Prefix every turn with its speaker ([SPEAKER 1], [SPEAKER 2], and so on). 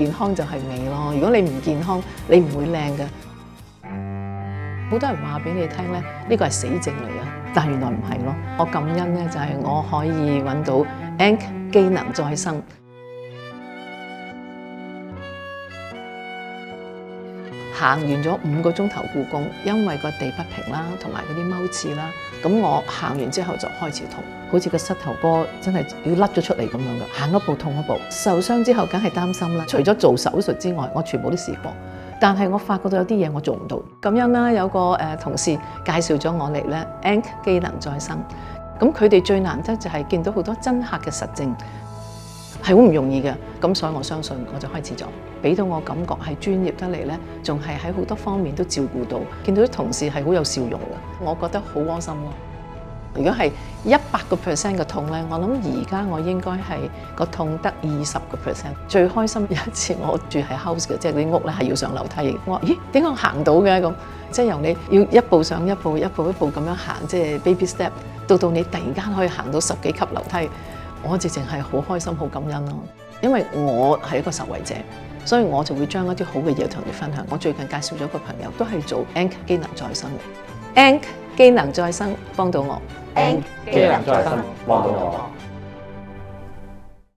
[SPEAKER 1] 健康就係美咯。如果你唔健康，你唔會靚嘅。好多人話俾你聽咧，呢個係死症嚟嘅，但係原來唔係咯。我感恩咧，就係我可以揾到 ANC 機能再生。行完咗5個鐘頭故宮，因為個地不平啦，同埋嗰啲踎廁啦，咁我行完之後就開始痛，好似個膝頭哥真係要甩咗出嚟咁樣嘅，行一步痛一步。受傷之後梗係擔心啦，除咗做手術之外，我全部都試過，但係我發覺到有啲嘢我做唔到。咁樣啦，有個同事介紹咗我嚟咧 ANC 機能再生，咁佢哋最難得就係見到好多真客嘅實證。係好唔容易嘅，咁所以我相信我就開始咗，俾到我感覺係專業得嚟咧，仲係喺好多方面都照顧到，見到啲同事係好有笑容嘅，我覺得好窩心咯。如果係100% 嘅痛咧，我諗而家我應該係個痛得20%。最開心有一次我住喺 house 嘅，即係啲屋咧係要上樓梯嘅，我話咦點解我行到嘅咁？即係由你要一步上一步，一步一步咁樣行，即係 baby step，到你突然間可以行到10幾級樓梯。我直情係好開心、好感恩咯，因為我係一個受惠者，所以我就會將一啲好嘅嘢同你分享。我最近介紹咗個朋友，都係做 ANC 機能再生嘅，ANC 機能再生幫到我，ANC 機能再生幫到我。